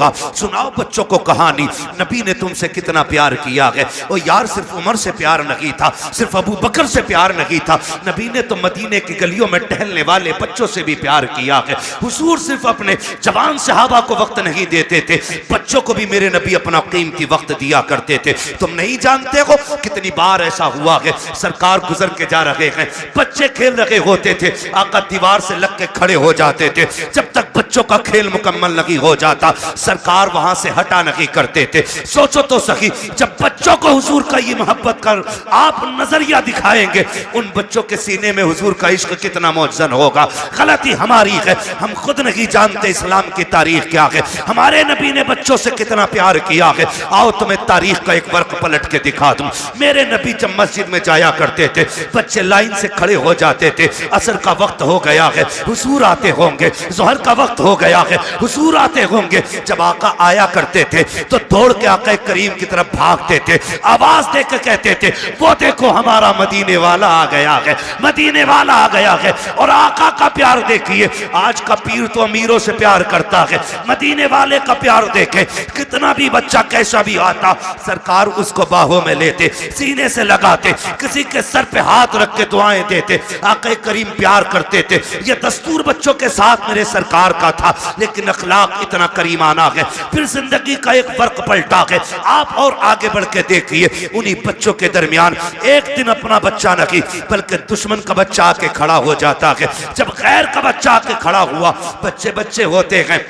होगा। सुनाओ बच्चों को कहानी, नबी ने तुमसे कितना प्यार किया है। ओ यार, सिर्फ उमर से प्यार नहीं था, सिर्फ अबू बकर से प्यार नहीं था, नबी ने तो मदीने की गलियों में टहलने वाले बच्चों से भी प्यार किया है। हुजूर सिर्फ अपने जवान सहाबा को वक्त नहीं देते थे, बच्चों को भी मेरे नबी अपना कीमती वक्त दिया करते थे। तुम नहीं जानते हो कितनी बार ऐसा हुआ है, सरकार गुजर के जा रहे हैं, बच्चे खेल रहे होते थे, आका दीवार से लग के खड़े हो जाते थे। जब तक बच्चों का खेल मुकम्मल नहीं हो जाता, सरकार वहां से हटा नहीं करते थे। सोचो तो सही, जब बच्चों को हुजूर का ये मोहब्बत कर आप नजरिया दिखाएंगे, उन बच्चों के सीने में हुजूर का इश्क कितना मौजन होगा। गलती हमारी है, हम खुद नहीं जानते इस्लाम की तारीख क्या है, हमारे नबी ने बच्चों से कितना प्यार किया है। आओ तुम्हें तारीख का एक वर्क पलट के दिखा दूं। मेरे नबी जब मस्जिद में जाया करते थे, बच्चे लाइन से खड़े हो जाते थे, असर का वक्त हो गया है, हुजूर आते होंगे, जोहर का वक्त हो गया है, हुजूर आते होंगे। जब आका आया करते थे तो दौड़ के आका करीम की तरफ भागते थे, आवाज देकर कहते थे, वो देखो हमारा मदीने वाला आ गया है, मदीने वाला आ गया है। और आका का प्यार देखिए, आज का पीर तो अमीरों से प्यार करता है, मदीने वाले का प्यार देखे, कितना भी बच्चा कैसा भी आता, सरकार उसको बाहों में लेते, सीने से लगाते, किसी के सर पे हाथ रख के दुआएं देते। आका करीम प्यार करते थे। ये दस्तूर बच्चों के साथ मेरे सरकार का था, लेकिन अखलाक इतना करीमाना है। फिर जिंदगी का एक वर्क पलटा है। आप और आगे बढ़ के देखिए, उन्हीं बच्चों के दरमियान एक दिन अपना बच्चा नहीं बल्कि दुश्मन का बच्चा आके खड़ा हो जाता है। जब गैर का बच्चा आके खड़ा हुआ, बच्चे बच्चे होते हैं,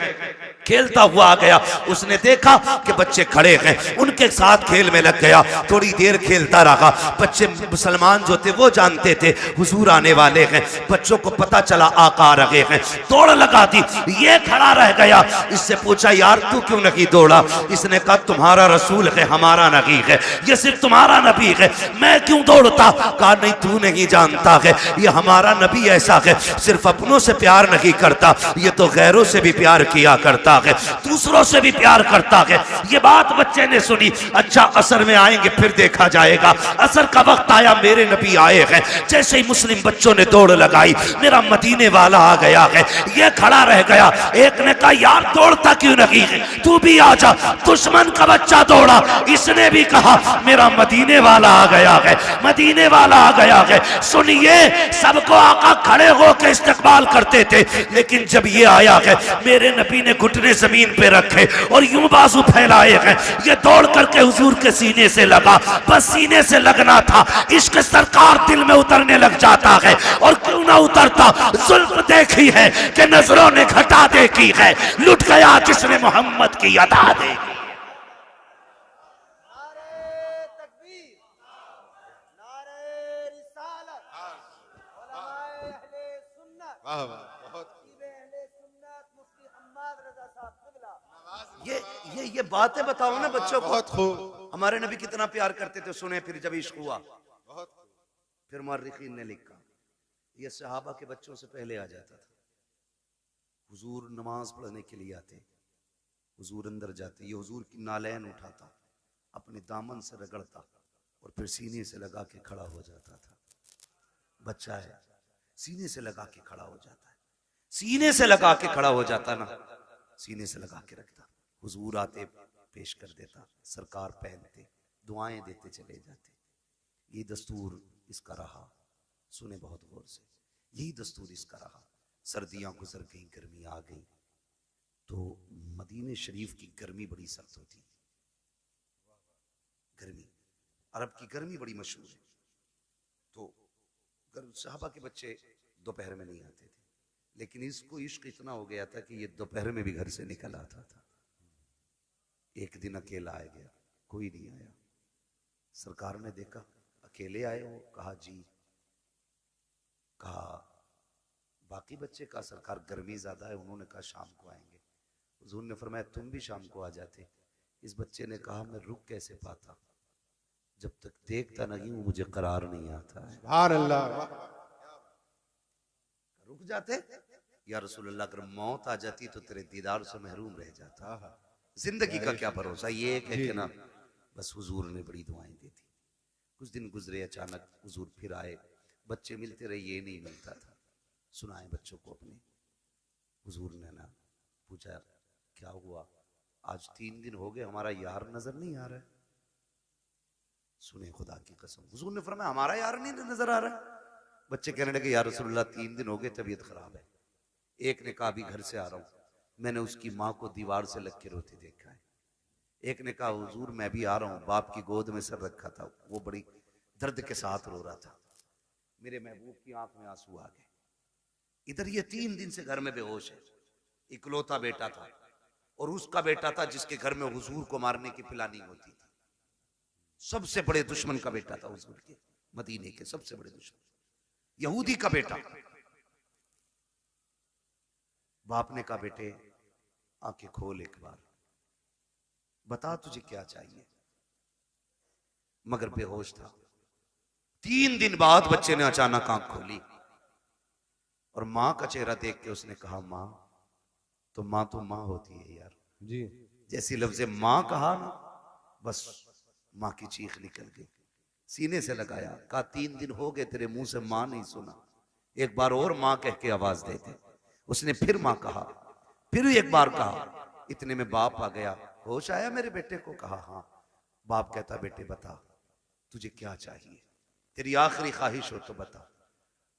खेलता हुआ आ गया, उसने देखा कि बच्चे खड़े हैं, उनके साथ खेल में लग गया। थोड़ी देर खेलता रहा, बच्चे मुसलमान जो थे वो जानते थे हुजूर आने वाले हैं, बच्चों को पता चला आका आ रहे हैं, दौड़ लगा दी। ये खड़ा रह गया, इससे पूछा यार तू क्यों नहीं दौड़ा? इसने कहा तुम्हारा रसूल है, हमारा नबी है, ये सिर्फ तुम्हारा नबी है, मैं क्यों दौड़ता? कहा नहीं तू नहीं जानता है, ये हमारा नबी ऐसा है, सिर्फ अपनों से प्यार नहीं करता, ये तो गैरों से भी प्यार किया करता है, दूसरों से भी प्यार करता है। ये बात बच्चे ने सुनी, अच्छा असर में आएंगे फिर देखा जाएगा। असर का वक्त आया, मेरे नबी आए हैं, जैसे ही मुस्लिम बच्चों ने दौड़ लगाई, मेरा मदीने वाला आ गया है। ये खड़ा रह गया, एक ने कहा यार दौड़ता क्यों नहीं है, तू भी आ जा। दुश्मन का बच्चा दौड़ा, इसने भी कहा मेरा मदीने वाला आ गया है, मदीने वाला आ गया है। सुनिए, सबको आका खड़े होकर इस्तकबाल करते थे, लेकिन जब ये आया है, मेरे नबी ने घुटने जमीन पे रखे और यूं बाजू फैलाए हैं। ये दौड़ करके हुजूर के सीने से लगा, बस सीने से लगना था, इश्क सरकार दिल में उतरने लग जाता है। और क्यों ना उतरता, जुल्म देखी है कि नजरों ने घटा देखी है, लुट गया जिसने मोहम्मद की अदा देखी। ये बातें बताओ ना बच्चों को, बहुत खूब हमारे नबी कितना प्यार करते थे। सुने फिर जब इश्क हुआ, फिर मुअर्रिखीन ने लिखा, ये सहाबा के बच्चों से पहले आ जाता था। हुजूर नमाज पढ़ने के लिए आते, हुजूर अंदर जाते, ये हुजूर की नालैन उठाता, अपने दामन से रगड़ता और फिर सीने से लगा के खड़ा हो जाता था। बच्चा है, सीने से लगा के खड़ा हो जाता है, सीने से लगा के खड़ा हो जाता ना, सीने से लगा के रखता। हुजूर आते, पेश कर देता, सरकार पहनते, दुआएं देते चले जाते। ये दस्तूर इसका रहा। सुने बहुत गौर से, यही दस्तूर इसका रहा। सर्दियां गुजर गई, गर्मी आ गई, तो मदीने शरीफ की गर्मी बड़ी सख्त होती। गर्मी, अरब की गर्मी बड़ी मशहूर है। तो सहाबा के बच्चे दोपहर में नहीं आते थे, लेकिन इसको इश्क इतना हो गया था कि ये दोपहर में भी घर से निकल आता था। एक दिन अकेला आ गया, कोई नहीं आया। सरकार ने देखा अकेले आए हो, कहा जी, कहा बाकी बच्चे, का सरकार गर्मी ज्यादा है, उन्होंने कहा शाम को आएंगे। हुजूर ने फरमाया तुम भी शाम को आ जाते। इस बच्चे ने कहा मैं रुक कैसे पाता, जब तक देखता नहीं हूं मुझे करार नहीं आता है। सुभान अल्लाह। रुक जाते, या रसूलुल्लाह अगर मौत आ जाती तो तेरे दीदार से महरूम रह जाता। जिंदगी का क्या भरोसा, ये एक है कि ना। बस हुजूर ने बड़ी दुआएं दी थी। कुछ दिन गुजरे, अचानक हुजूर फिर आए, बच्चे मिलते रहे, ये नहीं मिलता था। सुनाए बच्चों को अपने। हुजूर ने ना पूछा क्या हुआ, आज 3 दिन हो गए हमारा यार नजर नहीं आ रहा है। सुने खुदा की कसम, हुजूर ने फरमाया हमारा यार नहीं नजर आ रहा है। बच्चे कहने लगे या रसूलुल्लाह 3 दिन हो गए तबीयत खराब है। एक ने कहा अभी घर से आ रहा हूं, मैंने उसकी माँ को दीवार से लग के रोते देखा है। एक ने कहा हुजूर मैं भी आ रहा हूं, बाप की गोद में सर रखा था, वो बड़ी दर्द के साथ रो रहा था, मेरे महबूब की आंख में आंसू आ गए। इधर ये 3 दिन से घर में बेहोश है। इकलौता बेटा था और उसका बेटा था जिसके घर में हुजूर को मारने की प्लानिंग होती थी। सबसे बड़े दुश्मन का बेटा था हुजूर के, मदीने के सबसे बड़े दुश्मन, यहूदी का बेटा। बाप ने कहा बेटे आंखें खोल एक बार, बता तुझे क्या चाहिए। मगर बेहोश था। 3 दिन बाद बच्चे ने अचानक आंख खोली और मां का चेहरा देख के उसने कहा मां तो मां होती है यार जी। जैसी लफ्ज़ मां कहा ना, बस मां की चीख निकल गई, सीने से लगाया, कहा 3 दिन हो गए तेरे मुंह से मां नहीं सुना, एक बार और मां कह के आवाज दे दे। उसने फिर मां कहा, फिर एक बार कहा। इतने में बाप आ गया, होश आया मेरे बेटे को? कहा हाँ। बाप कहता बेटे बता तुझे क्या चाहिए, तेरी आखिरी ख्वाहिश हो तो बता।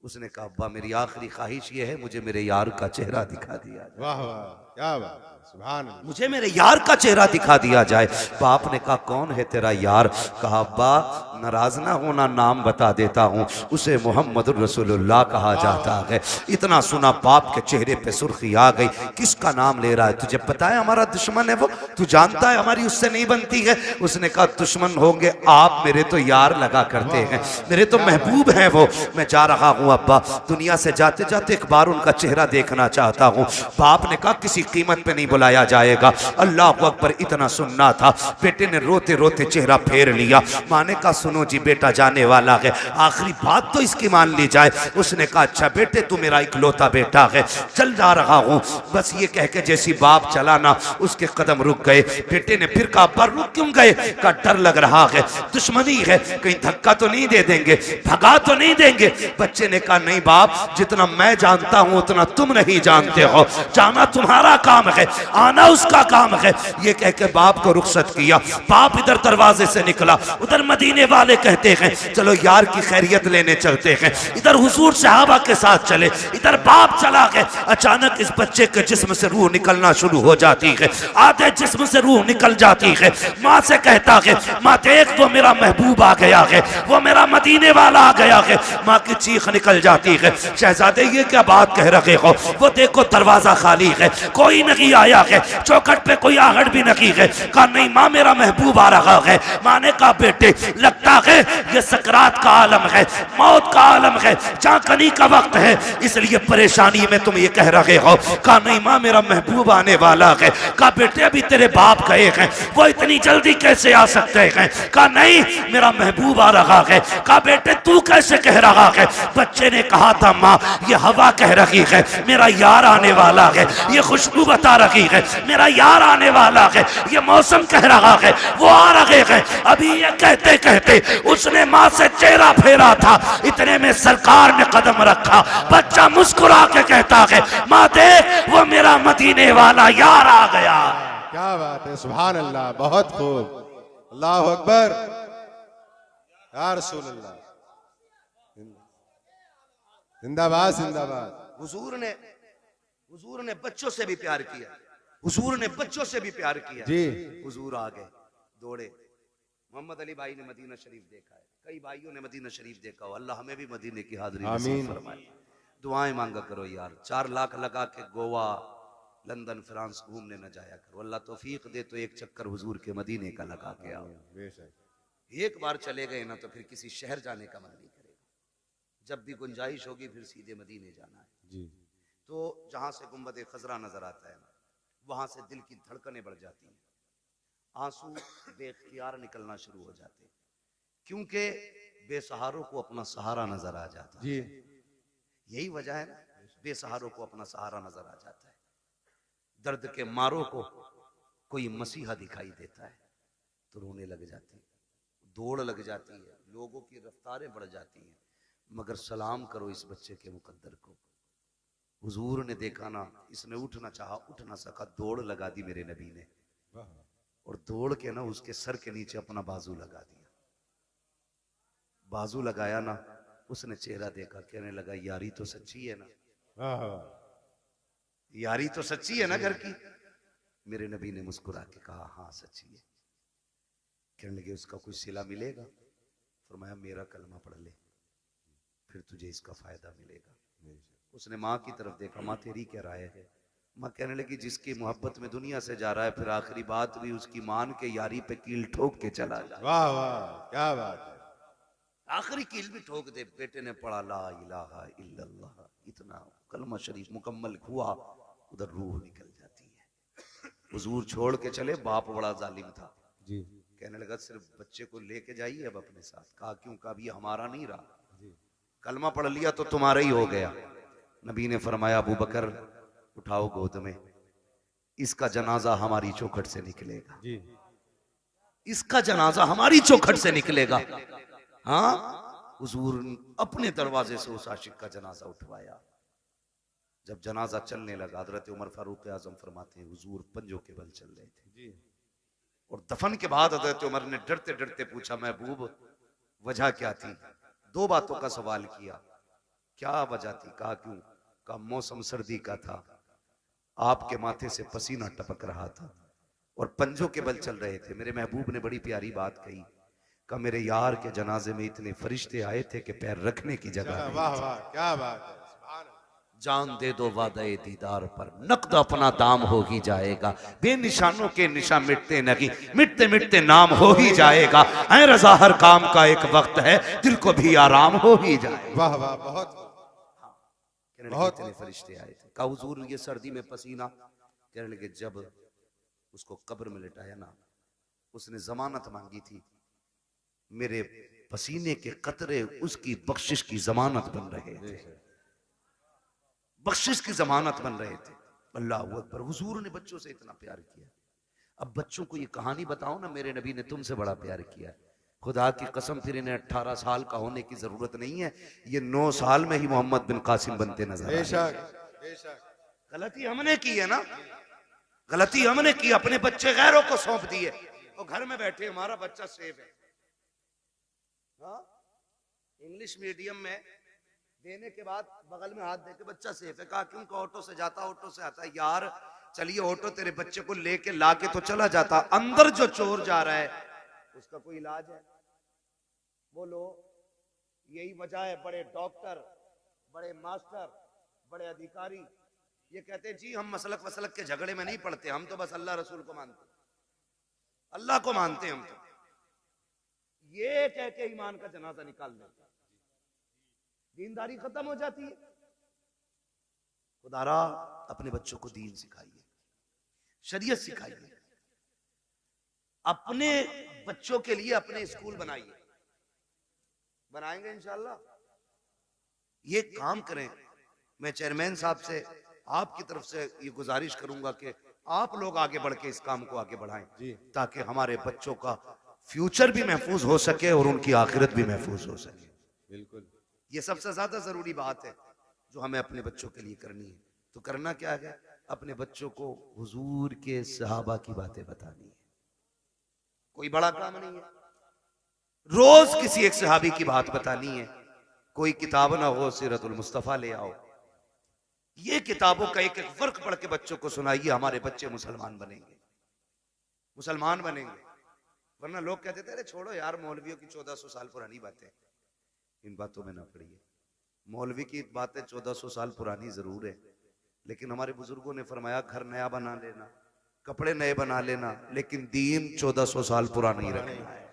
उसने कहा अब्बा मेरी आखिरी ख्वाहिश ये है मुझे मेरे यार का चेहरा दिखा दिया जाए। वाह वाह क्या बात है, सुभान अल्लाह। मुझे मेरे यार का चेहरा दिखा दिया जाए। बाप ने कहा कौन है तेरा यार? कहा अब्बा नाराज ना होना, नाम बता देता हूँ, उसे मोहम्मद रसूलुल्लाह कहा जाता है। इतना सुना बाप के चेहरे पे सुर्खी आ गई, किसका नाम ले रहा है? तुझे पता है हमारा दुश्मन है वो, तू जानता है हमारी उससे नहीं बनती है। उसने कहा दुश्मन होंगे आप, मेरे तो यार लगा करते हैं, मेरे तो महबूब हैं वो। मैं जा रहा हूँ अब्बा, दुनिया से जाते जाते एक बार उनका चेहरा देखना चाहता हूँ। बाप ने कहा किसी कीमत पे नहीं बुलाया जाएगा। अल्लाह अकबर। इतना सुनना था, बेटे ने रोते रोते चेहरा फेर लिया। माँ ने कहा सुनो जी बेटा जाने वाला है, आखिरी बात तो इसकी मान ली जाए। उसने कहा अच्छा बेटे तू मेरा इकलौता बेटा है, चल जा रहा हूँ। बस ये कह के जैसी बाप चला ना, उसके कदम रुक गए। बेटे ने फिर कहा पर रुक क्यों गए? का डर लग रहा है, दुश्मनी है, कहीं धक्का तो नहीं दे देंगे, भगा तो नहीं देंगे। बच्चे ने कहा नहीं बाप, जितना मैं जानता हूं उतना तुम नहीं जानते हो, जाना तुम्हारा काम है, आना उसका काम है। ये कह के बाप को रुखसत किया। बाप इधर दरवाजे से निकला, उधर मदीने वाले कहते हैं चलो यार की खैरियत लेने चलते हैं। इधर हुजूर सहाबा के साथ चले, इधर बाप चला गया। अचानक इस बच्चे के जिस्म से रूह निकलना शुरू हो जाती है, आधे जिस्म से रूह निकल जाती है। माँ से कहता है माँ देख वो मेरा महबूब आ गया है, वो मेरा मदीने वाला आ गया है। माँ की चीख निकल जाती है, शहजादे ये क्या बात कह रहे हो? वो देखो दरवाजा खाली है, कोई नहीं आया है, चौखट पे कोई आहट भी नहीं है। कहा नहीं माँ मेरा महबूब आ रहा है। माँ ने कहा बेटे लगता है ये सकरात का आलम है, मौत का आलम है, चाकनी का वक्त है, इसलिए परेशानी में तुम ये कह रहे हो। कहा नहीं माँ मेरा महबूब आने वाला है। कहा बेटे अभी तेरे बाप गए हैं, वो इतनी जल्दी कैसे आ सकते हैं? कहा नहीं मेरा महबूब आ रहा है। कहा बेटे तू कैसे कह रहा है? बच्चे ने कहा था माँ ये हवा कह रही है मेरा यार आने वाला है, ये खुशबू बता रही है मेरा यार आने वाला है, ये मौसम कह रहा है वो आ रहे हैं। अभी ये कहते कहते उसने माँ से चेहरा फेरा था, इतने में सरकार ने कदम रखा। बच्चा मुस्कुरा के कहता है माँ देख वो मेरा मदीने वाला यार आ गया। क्या बात है, सुभान अल्लाह, बहुत खूब, अल्लाह अकबर, या रसूल अल्लाह, जिंदाबाद जिंदाबाद। हुजूर ने बच्चों से भी प्यार किया, हुजूर ने बच्चों से भी प्यार किया जी। हुजूर आ गए दौड़े। मोहम्मद अली भाई ने मदीना शरीफ देखा है, कई भाइयों ने मदीना शरीफ देखा हो, अल्लाह हमें भी मदीने की हाजिरी नसीब फरमाए। दुआएं मांगा करो यार, 4 लाख लगा के गोवा लंदन फ्रांस घूमने न जाया करो, अल्लाह तौफीक दे तो एक चक्कर हुजूर के मदीने का लगा के आओ। एक बार चले गए ना तो फिर किसी शहर जाने का मन नहीं करेगा, जब भी गुंजाइश होगी फिर सीधे मदीने जाना है जी। तो जहां से गुंबद खजरा नजर आता है वहां से दिल की धड़कनें बढ़ जाती हैं, आंसू बेख्तियार निकलना शुरू हो जाते हैं, क्योंकि बेसहारों को अपना सहारा नजर आ जाता है। यही वजह है ना, बेसहारों को अपना सहारा नजर आ जाता है। दर्द के मारों को कोई मसीहा दिखाई देता है तो रोने लग जाती है, दौड़ लग जाती है, लोगों की रफ्तारें बढ़ जाती हैं। मगर सलाम करो इस बच्चे के मुकद्दर को, हुजूर ने देखा ना, इसने उठना चाहा उठ ना सका, दौड़ लगा दी मेरे नबी ने। दौड़ के ना उसके सर के नीचे अपना बाजू लगा दिया। बाजू लगाया ना, उसने चेहरा देखा, कहने लगा यारी तो सच्ची है ना, यारी तो सच्ची है ना घर की। मेरे नबी ने मुस्कुरा के कहा हाँ सच्ची है। कहने लगे उसका कुछ सिला मिलेगा? फरमाया मेरा कलमा पढ़ ले, फिर तुझे इसका फायदा मिलेगा। उसने माँ की तरफ देखा, माँ तेरी क्या राय है? माँ कहने लगी जिसकी मोहब्बत में दुनिया से जा रहा है, फिर आखिरी बात भी उसकी मान के यारी पे कील ठोक के चला जाए। वाह वाह क्या बात है। आखिरी कील भी ठोक दे। बेटे ने पढ़ा ला इलाहा इल्लल्लाह, इतना कलमा शरीफ मुकम्मल हुआ, उधर रूह निकल जाती है। हुजूर छोड़ के चले, बाप बड़ा जालिम था जी। कहने लगा सिर्फ बच्चे को लेके जाइए अब अपने साथ। कहा क्यों? कहा ये हमारा नहीं रहा, कलमा पढ़ लिया तो तुम्हारा ही हो गया। नबी ने फरमाया अबू बकर उठाओ गोद में, इसका जनाजा हमारी चौखट से निकलेगा जी। इसका जनाजा हमारी चौखट से निकलेगा। हाँ, हुजूर अपने दरवाजे से उस आशिक का जनाजा उठवाया। जब जनाजा चलने लगा, हजरत उमर फारूक आजम फरमाते हैं हुजूर पंजों के बल चल रहे थे जी। और दफन के बाद हजरत उमर ने डरते डरते पूछा महबूब वजह क्या थी? दो बातों का सवाल किया। क्या वजह थी? कहा क्यों? कहा मौसम सर्दी का था, आपके माथे से पसीना टपक रहा था और पंजों के बल चल रहे थे। मेरे महबूब ने बड़ी प्यारी बात कही, कहा मेरे यार के जनाजे में इतने फरिश्ते आए थे कि पैर रखने की जगह नहीं। वाह वाह क्या बात है। जान दे दो वादे दीदार पर, नकद अपना दाम हो ही जाएगा। बेनिशानों के निशान मिटते नहीं, मिटते मिटते नाम हो ही जाएगा। ऐ रजा हर काम का एक वक्त है, दिल को भी आराम हो ही जाए। वाह वाह बहुत बहुत फरिश्ते आए थे। कहा हुजूर ये सर्दी में पसीना? कहने लगे जब उसको कब्र में लिटाया ना, उसने जमानत मांगी थी, मेरे पसीने के कतरे उसकी बख्शिश की जमानत बन रहे थे, बख्शिश की जमानत बन रहे थे। अल्लाह अकबर। हुजूर ने बच्चों से इतना प्यार किया। अब बच्चों को ये कहानी बताओ ना, मेरे नबी ने तुमसे बड़ा प्यार किया। खुदा की कसम फिर इन्हें 18 साल का होने की जरूरत नहीं है, ये 9 साल में ही मोहम्मद बिन कासिम बनते नजर आए। बेशक। गलती हमने की है ना, गलती हमने की, अपने बच्चे गैरों को सौंप दिए और घर में बैठे हमारा बच्चा सेफ है। हाँ? इंग्लिश मीडियम में देने के बाद बगल में हाथ देके बच्चा सेफ है। कहा क्यों? का ऑटो से जाता, ऑटो से आता। यार चलिए ऑटो तेरे बच्चे को लेके लाके तो चला जाता, अंदर जो चोर जा रहा है उसका कोई इलाज है? बोलो। यही वजह है बड़े डॉक्टर, बड़े मास्टर, बड़े अधिकारी ये कहते हैं जी हम मसलक वसलक के झगड़े में नहीं पड़ते, हम तो बस अल्लाह रसूल को मानते, अल्लाह को मानते हम तो। ये कह के ईमान का जनाजा निकाल देते, दीनदारी खत्म हो जाती है। खुदारा अपने बच्चों को दीन सिखाइए, शरीयत सिखाइए, अपने बच्चों के लिए अपने स्कूल बनाइए। बनाएंगे इंशाल्लाह। ये काम करें। मैं चेयरमैन साहब से आपकी तरफ से ये गुजारिश करूंगा कि आप लोग आगे बढ़ के इस काम को आगे बढ़ाएं, ताकि हमारे बच्चों का फ्यूचर भी महफूज हो सके और उनकी आखिरत भी महफूज हो सके। बिल्कुल ये सबसे ज्यादा जरूरी बात है जो हमें अपने बच्चों के लिए करनी है। तो करना क्या है? अपने बच्चों को हुजूर के सहाबा की बातें बतानी है। कोई बड़ा काम नहीं है, रोज किसी एक सहाबी की बात बतानी है। कोई किताब ना हो, सीरतुल मुस्तफा ले आओ। ये किताबों का एक एक फर्क पढ़ के बच्चों को सुनाइए, हमारे बच्चे मुसलमान बनेंगे, मुसलमान बनेंगे। वरना लोग कहते थे अरे छोड़ो यार मौलवियों की 1400 साल पुरानी बातें, इन बातों में ना पड़िए। मौलवी की बातें 1400 साल पुरानी जरूर है, लेकिन हमारे बुजुर्गों ने फरमाया घर नया बना लेना, कपड़े नए बना लेना, लेकिन दीन 1400 साल पुराना ही रखना है।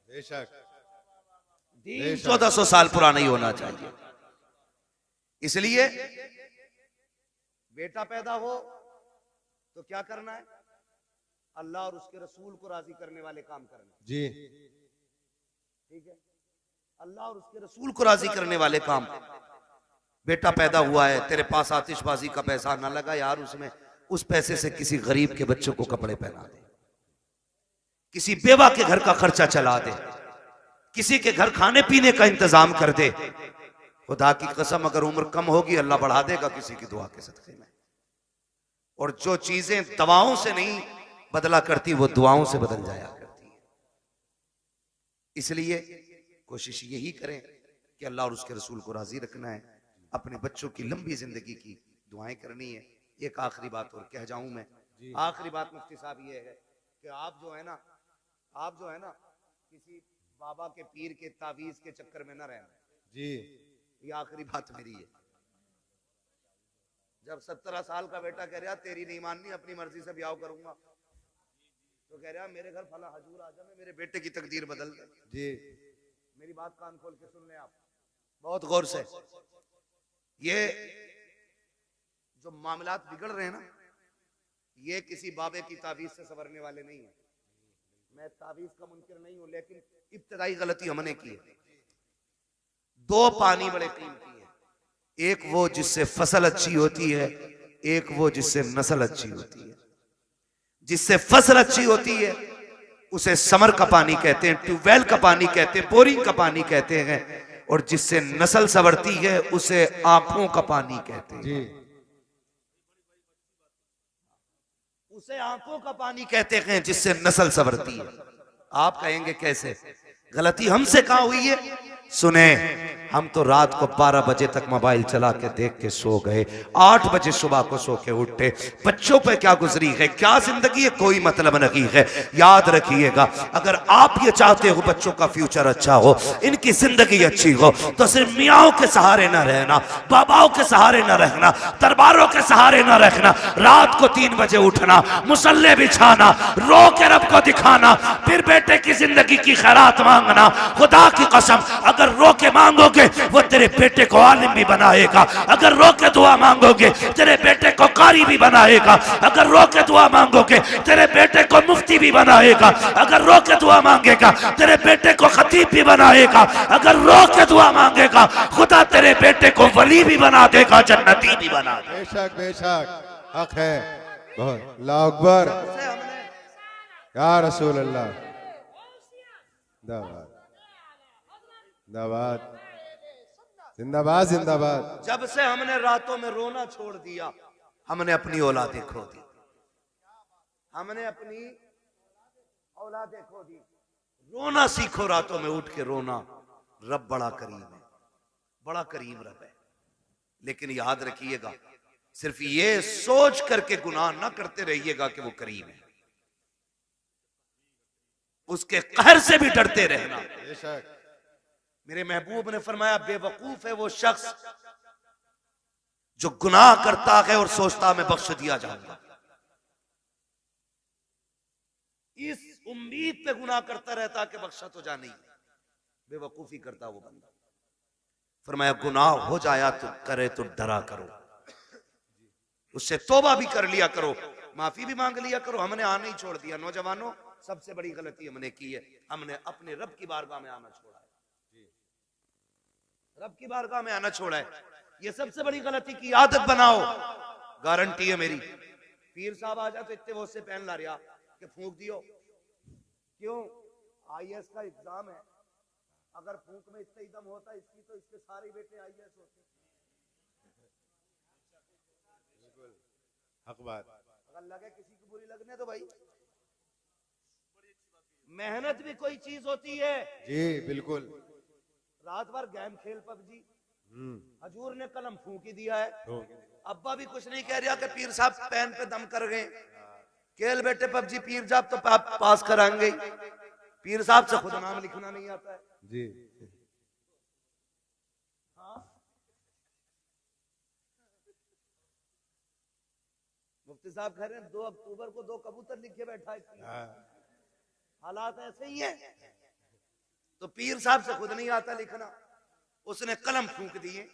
बेशक। दीन 1400 साल पुराना ही होना चाहिए। इसलिए बेटा पैदा हो तो क्या करना है? अल्लाह और उसके रसूल को राजी करने वाले काम करना जी। ठीक है? अल्लाह और उसके रसूल को राजी करने वाले काम। बेटा पैदा हुआ है, तेरे पास आतिशबाजी का पैसा ना लगा यार, उसमें उस पैसे से किसी गरीब के बच्चों को कपड़े पहना दे, किसी बेवा के घर का खर्चा चला दे, किसी के घर खाने पीने का इंतजाम कर दे। खुदा की कसम अगर उम्र कम होगी अल्लाह बढ़ा देगा किसी की दुआ के सदके में। और जो चीजें दवाओं से नहीं बदला करती वो दुआओं से बदल जाया करती है। इसलिए कोशिश यही करें कि अल्लाह और उसके रसूल को राजी रखना है, अपने बच्चों की लंबी जिंदगी की दुआएं करनी है। एक आखिरी बात और कह जाऊं मैं, आखिरी बात मुफ्ती साहब ये है कि आप जो है ना किसी बाबा के पीर के तावीज के चक्कर में ना रहना जी। ये आखिरी बात मेरी है। जब 17 साल का बेटा कह रहा तेरी नहीं माननी, अपनी मर्जी से ब्याह करूंगा, तो कह रहा मेरे घर फला हजूर आ जा, मैं मेरे बेटे की तकदीर बदल दे जी। मेरी बात कान खोल के सुन ले आप बहुत गौर से। ये जो मामलात बिगड़ रहे हैं ना, ये किसी बाबे की तावीज से संवरने वाले नहीं है। मैं तावीज का मुनकिर नहीं हूं, लेकिन इब्तदाई गलती हमने की है। दो पानी बड़े कीमती है, एक वो जिससे फसल अच्छी होती है, एक वो जिससे नस्ल अच्छी होती है। जिससे फसल अच्छी होती है उसे समर का पानी कहते हैं, ट्यूबवेल का पानी कहते हैं, बोरिंग का पानी कहते हैं, और जिससे नस्ल संवरती है उसे आंखों का पानी कहते हैं जी। उसे आंखों का पानी कहते हैं जिससे नस्ल संवरती है। आप कहेंगे कैसे? गलती हमसे कहां हुई है? सुने, हम तो रात को 12 बजे तक मोबाइल चला के देख के सो गए, 8 बजे सुबह को सो के उठे। बच्चों पे क्या गुजरी है, क्या जिंदगी है, कोई मतलब नहीं है। याद रखिएगा, अगर आप ये चाहते हो बच्चों का फ्यूचर अच्छा हो, इनकी जिंदगी अच्छी हो, तो सिर्फ मियाओं के सहारे न रहना, बाबाओं के सहारे न रहना, दरबारों के सहारे न रखना। रात को 3 बजे उठना, मुसल्ले बिछाना, रो के रब को दिखाना, फिर बेटे की जिंदगी की खैरात मांगना। खुदा की कसम, अगर रो के मांगोगे वो तेरे बेटे को आलिम भी बनाएगा, अगर रो के दुआ मांगोगे तेरे बेटे को कारी भी बनाएगा, अगर रो के दुआ मांगोगे तेरे बेटे को मुफ्ती भी बनाएगा, अगर रो के दुआ मांगेगा तेरे बेटे को खतीब भी बनाएगा, अगर रो के दुआ मांगेगा खुदा तेरे बेटे को वली भी बना देगा, जन्नती भी बना देगा। बेशक बेशक हक है बहुत। अल्लाह अकबर या रसूल अल्लाह। जिंदाबाद जिंदाबाद जिंदाबाद जिंदाबाद। जब से हमने रातों में रोना छोड़ दिया, हमने अपनी औलादें खो दी, हमने अपनी औलादें खो दी। रोना सीखो, रातों में उठ के रोना। रब बड़ा करीम है, बड़ा करीम रब है। लेकिन याद रखिएगा, सिर्फ ये सोच करके गुनाह ना करते रहिएगा कि वो करीम है, उसके कहर से भी डरते रहना। बेशक मेरे महबूब ने फरमाया, बेवकूफ है वो शख्स जो गुनाह करता है और सोचता मैं बख्श दिया जाऊंगा। इस उम्मीद पे गुनाह करता रहता कि बख्शा तो जा नहीं, बेवकूफी करता वो बंदा। फरमाया, गुनाह हो जाया तो करे तो डरा करो, उससे तौबा भी कर लिया करो, माफी भी मांग लिया करो। हमने आना ही छोड़ दिया। नौजवानों, सबसे बड़ी गलती हमने की है, हमने अपने रब की बारगाह में आना छोड़ा है, रब की बारगाह में आना छोड़ा है। ये सबसे बड़ी गलती की आदत बनाओ, गारंटी है मेरी। पीर साहब आ जा तो इतने वो से पहन ला रहा कि फूंक दियो। क्यों? आईएएस का एग्जाम है, अगर फूंक में इतना ही दम होता इसकी तो इसके सारे बेटे आईएएस होते। हक बात। अगर लगे किसी की बुरी लगने तो भाई, मेहनत भी कोई चीज होती है जी। बिल्कुल। रात भर गेम खेल पबजी, हजूर ने कलम फूंक ही दिया है। अब्बा भी कुछ नहीं कह रहा कि पीर साहब पेन पे दम कर गए, खेल बेटे पबजी, पीर साहब तो पास कराएंगे। पीर साहब से खुद नाम लिखना नहीं आता है जी। हाँ? मुफ्ती साहब कह रहे हैं 2 अक्टूबर को 2 कबूतर लिखे बैठा है। हालात ऐसे ही है। तो पीर साहब से खुद नहीं आता लिखना, उसने कलम फूंक दिए।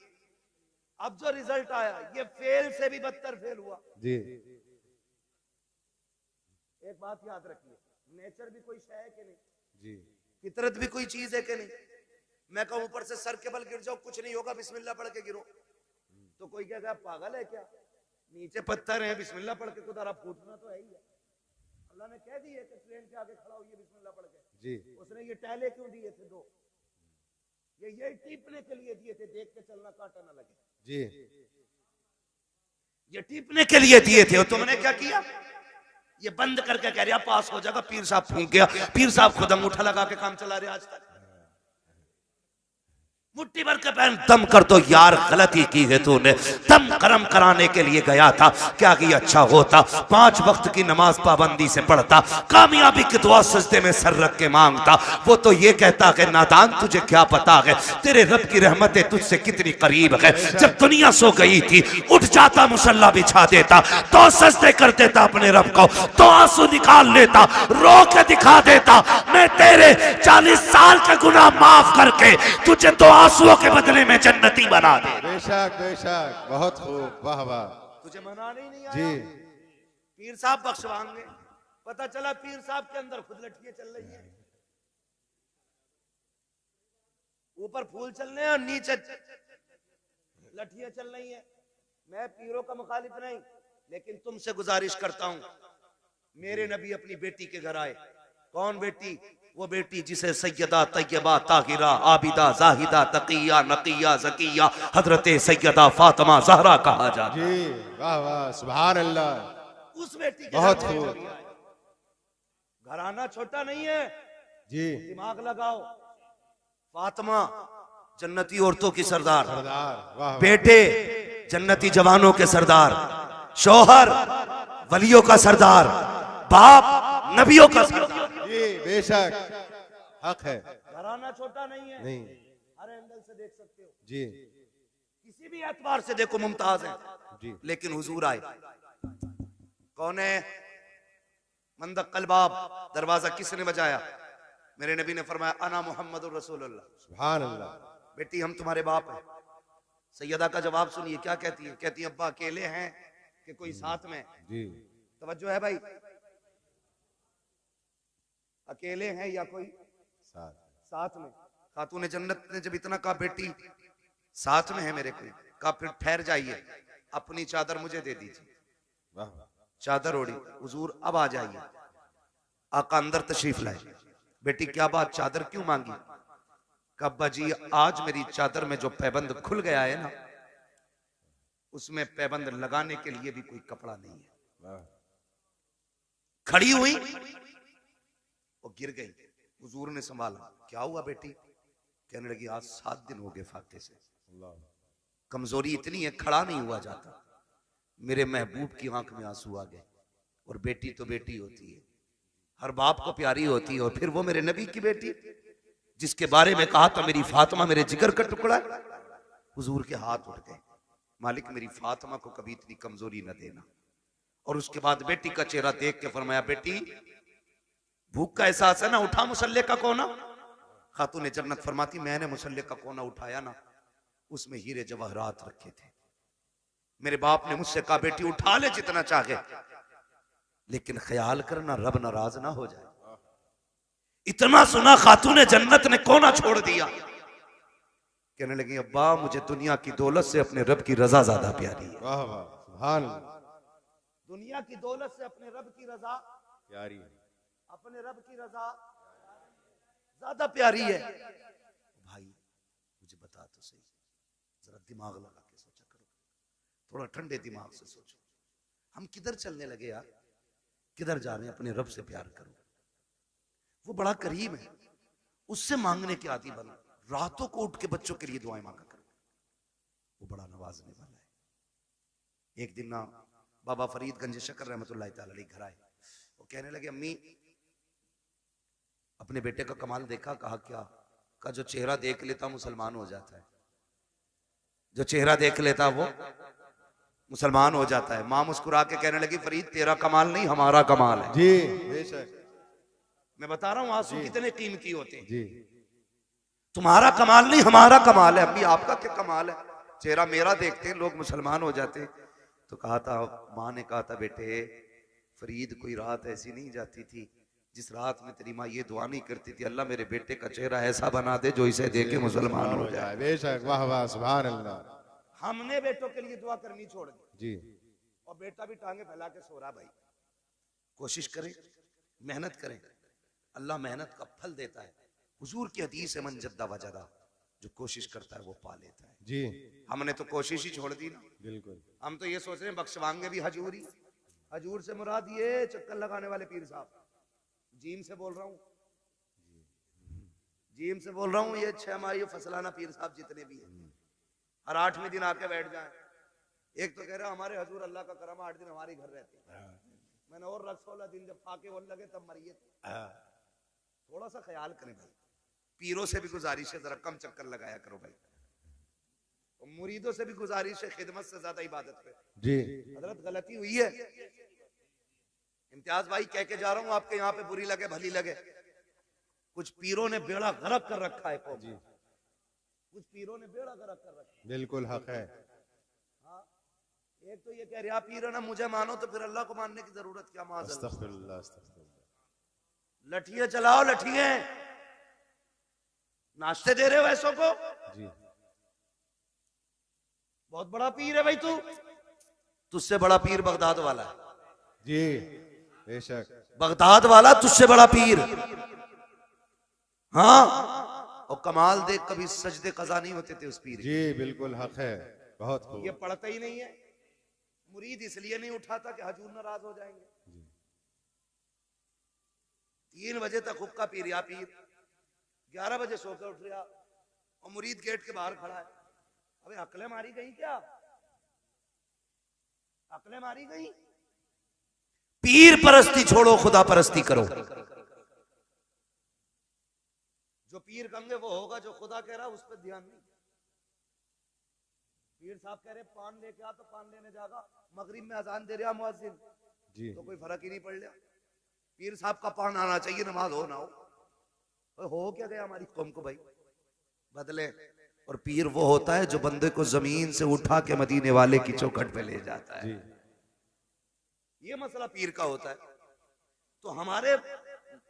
अब जो रिजल्ट आया ये फेल से भी बदतर फेल हुआ जी। एक बात याद रखिए, नेचर भी कोई शय है कि नहीं जी, फितरत भी कोई चीज है कि नहीं। मैं कहूं ऊपर से सर के बल गिर जाओ, कुछ नहीं होगा, बिस्मिल्लाह पढ़ के गिरो, तो कोई क्या पागल है क्या? नीचे पत्थर है, बिस्मिल्लाह पढ़ के कुदारा फूटना तो है ही है। अल्लाह ने कह दिया कि ट्रेन के आगे खड़ा होइए बिस्मिल्लाह पढ़ के जी। उसने ये टहले क्यों दिए थे 2? ये टीपने के लिए दिए थे, देख के चलना कांटा ना लगे जी। ये टीपने के लिए दिए थे और तुमने क्या किया? ये बंद करके कह रहा पास हो जाएगा, पीर साहब फूंक गया, पीर साहब खुद अंगूठा लगा के काम चला रहे आज तक। मुट्ठी भर के पहन दम कर दो यार, गलती की है तूने, दम करम कराने के लिए गया था, क्या कि अच्छा होता 5 वक्त की नमाज पाबंदी से पढ़ता, कामयाबी की दुआ सजदे में सर रख के मांगता। वो तो ये कहता है नादान तुझे क्या पता है तेरे रब की रहमतें तुझसे कितनी करीब है। जब दुनिया सो गई थी उठ जाता, मुसल्ला बिछा देता, तो सजदे कर देता अपने रब को, तो आंसू निकाल लेता, रो के दिखा देता मैं तेरे 40 साल के गुनाह माफ करके तुझे तो आंसुओं के बदले में जन्नती बना दे। बेशक बेशक, बहुत खूब, वाह वाह। तुझे मनाने ही नहीं आया जी। पीर साहब बख्शवाएंगे, पता चला पीर साहब के अंदर खुद लठियां चल रही है, ऊपर फूल चल रहे हैं और नीचे लठियां चल रही हैं। मैं पीरों का मुखालिफ नहीं, लेकिन तुमसे गुजारिश करता हूं, मेरे नबी अपनी बेटी के घर आए। कौन बेटी? वो बेटी जिसे सैयदा तैयबा ताहिरा आबिदा जाहिदा तकिया नकिया जकिया हजरत सैयदा फातिमा ज़हरा कहा जाता। जी वाह वाह, सुभान अल्लाह। उस बेटी के बहुत घर खूब। घराना छोटा नहीं है, जी दिमाग लगाओ। फातिमा जन्नती औरतों की सरदार, सरदार, वाह वाह। बेटे जन्नती जवानों के सरदार, शौहर वलियों का सरदार, बाप नबियों का सरदार। जी बेशक, हक है। घराना छोटा नहीं है, नहीं। हर एंगल से देख सकते हो, जी किसी भी एतबार से देखो मुमताज है। जी। लेकिन हुजूर आए, कौन है? मंदक कलबाब, दरवाजा किसने बजाया? मेरे नबी ने फरमाया अना मोहम्मद रसूलुल्लाह। सुभान अल्लाह। बेटी हम तुम्हारे बाप हैं। सैयदा का जवाब सुनिए, क्या कहती है? कहती है अब्बा अकेले हैं कि कोई साथ में? जी तवज्जो है भाई, अकेले हैं या कोई साथ में? खातून जन्नत ने जब इतना कहा बेटी साथ में है मेरे को, कहा फिर ठहर जाइए, अपनी चादर मुझे दे दीजिए। वाह। चादर ओढ़ी, हुजूर अब आ जाइए। आका अंदर तशरीफ लाए। बेटी क्या बात, चादर क्यों मांगी? कब्बा जी आज मेरी चादर में जो पैबंद खुल गया है ना, उसमें पैबंद लगाने के लिए भी कोई कपड़ा नहीं है। खड़ी हुई और गिर गई। हुजूर ने संभाला, क्या हुआ बेटी? कहने लगी आज 7 दिन हो गए फाके से, कमजोरी इतनी है खड़ा नहीं हुआ जाता। मेरे महबूब की आंख में आंसू आ गए। और बेटी तो बेटी होती है, हर बाप को प्यारी होती है, और फिर वो मेरे नबी की बेटी जिसके बारे में कहा था मेरी फातिमा मेरे जिगर का टुकड़ा है। हुजूर के हाथ उठ गए, मालिक मेरी फातिमा को कभी इतनी कमजोरी न देना। और उसके बाद बेटी का चेहरा देख के फरमाया बेटी भूख का एहसास है ना, उठा मुसल्ले का कोना। खातून जन्नत फरमाती मैंने मुसल्ले का कोना उठाया ना, उसमें हीरे जवाहरात रखे थे। मेरे बाप ने मुझसे कहा बेटी उठा ले जितना चाहे, लेकिन ख्याल करना रब नाराज ना हो जाए। इतना सुना खातून जन्नत ने कोना छोड़ दिया। कहने लगी अब्बा मुझे दुनिया की दौलत से अपने रब की रजा ज्यादा प्यारी है। वाह वाह, सुभान अल्लाह। दुनिया की दौलत से अपने रब की रजा प्यारी है। अपने रब की रजा ज्यादा प्यारी है। भाई मुझे बता तो सही, जरा दिमाग लगा के सोचा करो, थोड़ा ठंडे दिमाग से सोचो, हम किधर चलने लगे यार? किधर जा रहे हैं? अपने रब से प्यार करो, वो बड़ा करीब है, उससे मांगने के आदि बनो। रातों को उठ के बच्चों के लिए दुआएं मांगा करो, वो बड़ा नवाजने वाला है। एक दिन ना बाबा फरीद गंज शकर रहमतुल्लाह तआला अलैह घर आए, वो कहने लगे अम्मी अपने बेटे का कमाल देखा? कहा क्या? का जो चेहरा देख लेता मुसलमान हो जाता है, जो चेहरा देख लेता वो मुसलमान हो जाता है। मां मुस्कुरा के कहने लगी फरीद तेरा कमाल नहीं हमारा कमाल है। जी बेशक। मैं बता रहा हूं आंसू कितने कीमती होते हैं। जी तुम्हारा कमाल नहीं हमारा कमाल है। अम्मी आपका क्या कमाल है? चेहरा मेरा देखते हैं लोग मुसलमान हो जाते। तो कहा था, माँ ने कहा था बेटे फरीद कोई रात ऐसी नहीं जाती थी जिस रात में तेरी माँ ये दुआ नहीं करती थी अल्लाह मेरे बेटे का चेहरा ऐसा बना दे जो इसे देख के मुसलमान हो जाए। बेशक, वाह वाह, सुभान अल्लाह। हमने बेटों के लिए दुआ करनी छोड़ दी जी। और बेटा भी टांगे फैला के सो रहा। भाई कोशिश करें, मेहनत करें, अल्लाह मेहनत का फल देता है। हुजूर की हदीस है मन जद्दा वजदा, जो कोशिश करता है वो पा लेता है। जी हमने तो कोशिश ही छोड़ दी ना। बिल्कुल। हम तो ये सोच रहे हैं बख्शवांगे भी हजूरी, हजूर से मुराद ये चक्कर लगाने वाले पीर साहब, जीम से बोल रहा हूँ, जीम से बोल रहा हूँ, ये 6 माही फसलाना पीर साहब जितने भी हैं, हर 8वें दिन आके बैठ जाए। एक तो कह रहा हमारे हजूर अल्लाह का करम 8 दिन हमारे घर रहते हैं, मैंने और रख 16 दिन जब फाके होने लगे तब मरिए। थोड़ा सा ख्याल करें भाई, पीरों से भी गुजारिश है जरा कम चक्कर लगाया करो भाई, और मुरीदों से भी गुजारिश है खिदमत से ज्यादा इबादत पे। जी हजरत गलती हुई है, इम्तियाज भाई कह के जा रहा हूँ, आपके यहाँ पे बुरी लगे भली लगे, कुछ पीरों ने बेड़ा गर्क कर रखा है कौम, कुछ पीरों ने बेड़ा गर्क कर रखा है। बिल्कुल हक है। हाँ, एक तो ये कह रहा पीर है ना मुझे मानो, तो फिर अल्लाह को मानने की जरूरत क्या। अस्तगफिरुल्लाह, अस्तगफिरुल्लाह। लठिए चलाओ, लठिए नाश्ते दे रहे हो ऐसों को जी, बहुत बड़ा पीर है भाई तू, तुझसे बड़ा पीर बगदाद वाला है। जी बेशक, बगदाद वाला तुझसे बड़ा पीर। हाँ, और कमाल देख कभी सजदे कज़ा नहीं होते थे उस पीर। जी बिल्कुल हक है, बहुत खूब। ये पढ़ता ही नहीं है, मुरीद इसलिए नहीं उठाता कि हजूर नाराज हो जाएंगे। 3 बजे तक हुक्का पी रहा पीर, 11 बजे सो कर उठ रहा, और मुरीद गेट के बाहर खड़ा है। अबे अकले मारी गई क्या, अकले मारी गई। पीर परस्ती छोड़ो, खुदा परस्ती करो। जो पीर कहेंगे वो होगा, जो खुदा कह रहा उस पर ध्यान नहीं। पीर साहब कह रहे पान लेके आ, तो पान लेने जागा, मगरिब में अजान दे रहा मुअज्जिन, तो कोई फर्क ही नहीं पड़ रहा। पीर साहब का पान आना चाहिए, नमाज हो ना हो क्या गया हमारी कौम को भाई, बदले। और पीर वो होता है जो बंदे को जमीन से उठा के मदीने वाले की चौखट पे ले जाता है। ये मसला पीर का होता है। तो हमारे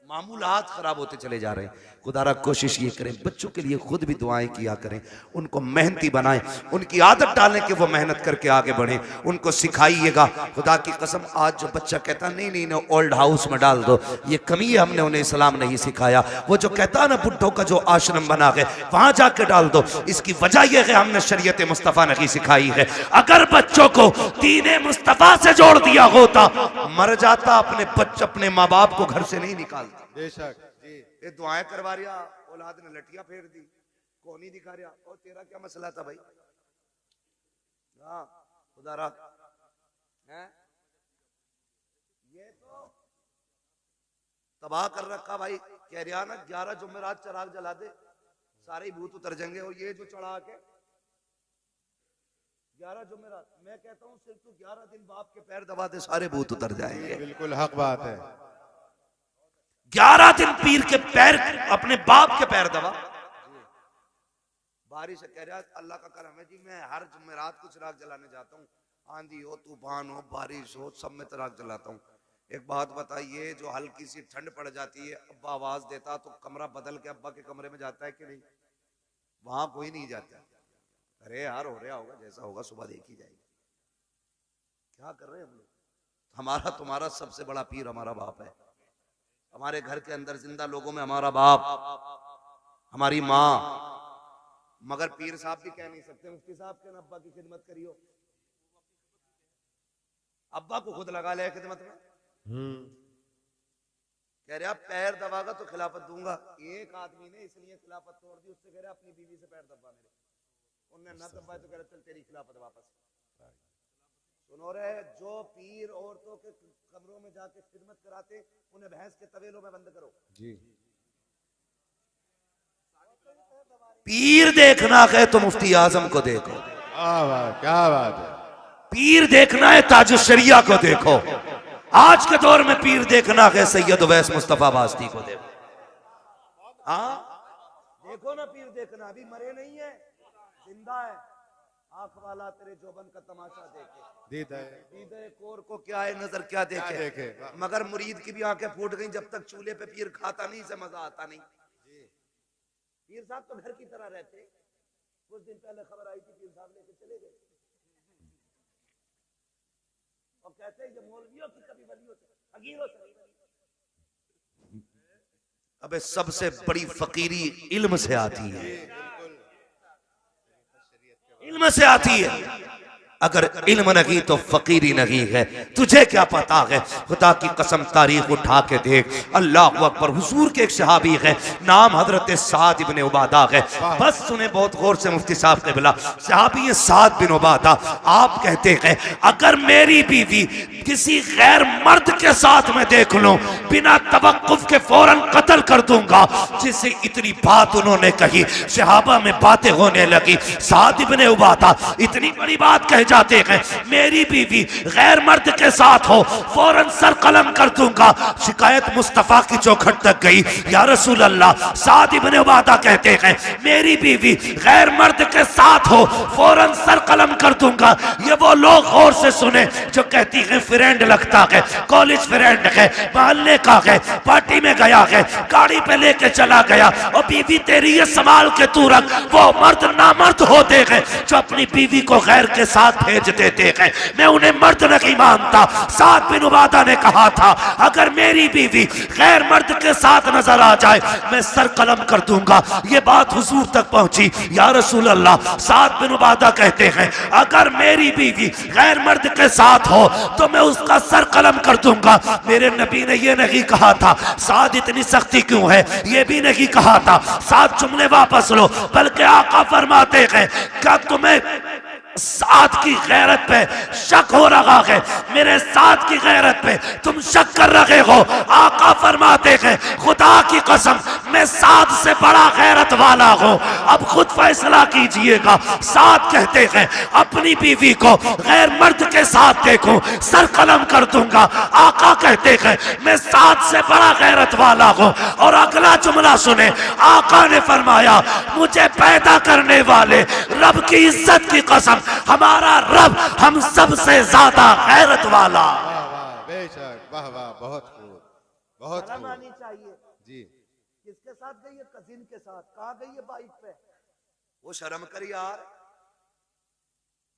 मामूलात खराब होते चले जा रहे हैं। खुदारा कोशिश ये करें, बच्चों के लिए खुद भी दुआएं किया करें, उनको मेहनती बनाएं, उनकी आदत डालें कि वो मेहनत करके आगे बढ़े, उनको सिखाइएगा। खुदा की कसम, आज जो बच्चा कहता नहीं नहीं नहीं ओल्ड हाउस में डाल दो, ये कमी है, हमने उन्हें इस्लाम नहीं सिखाया। वो जो कहता है ना बुड्ढों का जो आश्रम बना है वहां जाके डाल दो, इसकी वजह यह है हमने शरीयत मुस्तफा नहीं सिखाई है। अगर बच्चों को दीन मुस्तफा से जोड़ दिया होता, मर जाता, अपने माँ बाप को घर से नहीं निकालता। बेशक जी, ये दुआएं करवा रहा, औलाद ने लठियां फेर दी, कौन ही दिखा रहा। और तेरा क्या मसला था भाई। हाँ खुदारा है, ये तो तबाह कर रखा भाई। कह रहा ना 11 जुमेरात चराग जला दे, सारे भूत उतर जाएंगे। और ये जो चढ़ा के 11 जुमेरात, मैं कहता हूँ सिर्फ तू 11 दिन बाप के पैर दबा दे, सारे भूत उतर जाएंगे। बिल्कुल हक बात है। 11 दिन पीर के पैर, अपने बाप के पैर दबा। बारिश कह रहा अल्लाह का करम है जी, मैं हर जुमेरात को चिराग जलाने जाता हूँ, आंधी हो, तूफान हो, बारिश हो, सब में चिराग जलाता हूँ। एक बात बताइए, जो हल्की सी ठंड पड़ जाती है, अब्बा आवाज देता तो कमरा बदल के अब्बा के कमरे में जाता है कि नहीं? वहां कोई नहीं जाता। अरे यार हो रहा होगा, जैसा होगा सुबह देखी जाएगी। क्या कर रहे हैं हम लोग? हमारा तुम्हारा सबसे बड़ा पीर हमारा बाप है। हमारे घर के अंदर जिंदा लोगों में हमारा बाप, हमारी माँ। मगर पीर साहब भी कह नहीं सकते मुफ्ती साहब के ना अब्बा की खिदमत करियो। अब्बा को खुद लगा ले खिदमत में। कह रहा पैर दबागा तो खिलाफत दूंगा। एक आदमी ने इसलिए खिलाफत तोड़ दी, उससे कह रहा अपनी बीवी से पैर दबा मेरे। उन्होंने ना दबाया तो कह रहा चल तेरी खिलाफत वापस। सुनो रे, जो पीर औरतों के कमरों में जाके खिदमत कराते, उन्हें भैंस के तवेलों में बंद करो जी। पीर देखना है तो मुफ्ती आजम को देखो। क्या बात है। पीर देखना है ताजुश शरिया को देखो। आज के दौर में पीर देखना है सैयद उवैस मुस्तफा वास्ती को देखो। हाँ देखो ना, पीर देखना, अभी मरे नहीं है, जिंदा है। आंख वाला तेरे जोबन का तमाशा देखे, दीदे कोर को क्या है नजर क्या देखे। मगर मुरीद की भी आंखें फूट गई, जब तक चूल्हे पे पीर खाता नहीं, से मजा आता नहीं। पीर साहब तो घर की तरह रहते। कुछ दिन पहले खबर आई थी, पीर साहब लेके चले गए और कहते हैं ये मौलवियों की कभी वलियों से, फकीरों से। अबे सबसे बड़ी फकीरी इल्म से आती है, इल्म से आती है। अगर इल्म नहीं तो फकीरी नहीं है। तुझे क्या पता है? खुदा की कसम तारीख उठा के देख। अल्लाह अकबर। हुजूर के एक सहाबी है, नाम हजरत साद इब्ने उबादा है। बस सुने बहुत गौर से मुफ्ती साहब के बिला। सहाबी साद बिन उबादा, आप कहते हैं अगर मेरी बीवी किसी गैर मर्द के साथ मैं देख लूं, बिना तवक्कुफ के फौरन कत्ल कर दूंगा। जिसे इतनी बात उन्होंने कही, सहाबा में बातें होने लगी। साद इब्ने उबादा इतनी बड़ी बात कह जाते हैं, मेरी बीवी गैर मर्द के साथ हो, फौरन सर कलम कर दूंगा। शिकायत मुस्तफा की चौखट तक गई। या रसूल अल्लाह, साद इब्ने उबादा कहते हैं मेरी बीवी गैर मर्द के साथ हो, फौरन सर कलम कर दूंगा। ये वो लोग गौर से सुने जो कहती है फ्रेंड लगता है, कॉलेज फ्रेंड है, मोहल्ले का है, पार्टी में गया है, गाड़ी पे लेके चला गया, और बीवी तेरी ये संभाल के तू रख। वो मर्द नामर्द होते हैं जो अपनी बीवी को गैर के साथ भेज देते हैं, मैं उन्हें मर्द नहीं मानता। साद बिन उबादा ने कहा था अगर मेरी बीवी गैर मर्द के साथ नजर आ जाए, मैं सर कलम कर दूंगा। ये बात हुजूर तक पहुंची। या रसूल अल्लाह, साद बिन उबादा कहते हैं अगर मेरी बीवी गैर मर्द के साथ हो तो मैं उसका सर कलम कर दूंगा। मेरे नबी ने ये नहीं कहा था साद इतनी सख्ती क्यों है, ये भी नहीं कहा था साद जुमले वापस लो, बल्कि आका फरमाते हैं क्या तुम्हें साद की गैरत पे शक हो रहा है? मेरे साद की गैरत पे तुम शक कर रहे हो? आका फरमाते हैं खुदा की कसम मैं साद से बड़ा गैरत वाला हूं, अब खुद फैसला कीजिएगा। साद कहते हैं अपनी बीवी को गैर मर्द के साथ देखो सर कलम कर दूंगा। आका कहते हैं मैं साद से बड़ा गैरत वाला हूं। और अगला जुमला सुने, आका ने फरमाया मुझे पैदा करने वाले रब की इज्जत की कसम, हमारा रब हम सब से ज्यादा गैरत वाला। वाह वाह, बेशक, वाह वाह, बहुत खूब, बहुत शर्म खूब। आनी चाहिए। जी, किसके साथ गई है? कजिन के साथ। कहाँ गई है? बाइक पे। वो शर्म कर यार,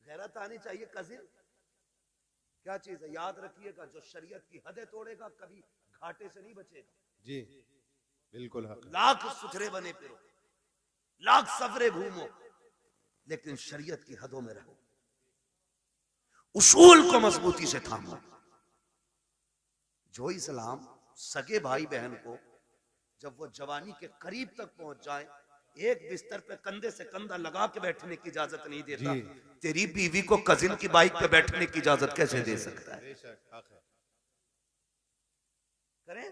गैरत आनी चाहिए। कजिन क्या चीज है? याद रखिएगा, जो शरीयत की हदें तोड़ेगा कभी घाटे से नहीं बचेगा। जी, बिल्कुल हक। लाख सुथरे बने फिरो, लाख सफरे घूमो, लेकिन शरीयत की हदों में रहो, उसूल को मजबूती से थामो। जो इस्लाम सगे भाई बहन को जब वो जवानी के करीब तक पहुंच जाए, एक बिस्तर पे कंधे से कंधा लगा के बैठने की इजाजत नहीं देता, तेरी बीवी को कजिन की बाइक पे बैठने की इजाजत कैसे दे सकता है? करें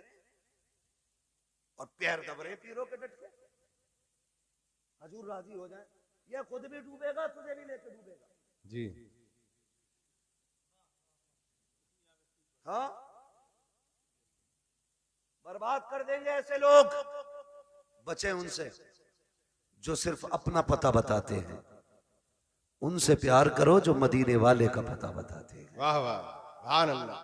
और पैर दबरे पीरों के डट के, हजूर राजी हो जाए, ये खुद भी डूबेगा, तुझे भी लेके डूबेगा। जी, हाँ, बर्बाद कर देंगे ऐसे लोग। बचे उनसे जो सिर्फ अपना पता बताते हैं, उनसे प्यार करो जो मदीने वाले का पता बताते हैं। वाह वाह, सुभान अल्लाह।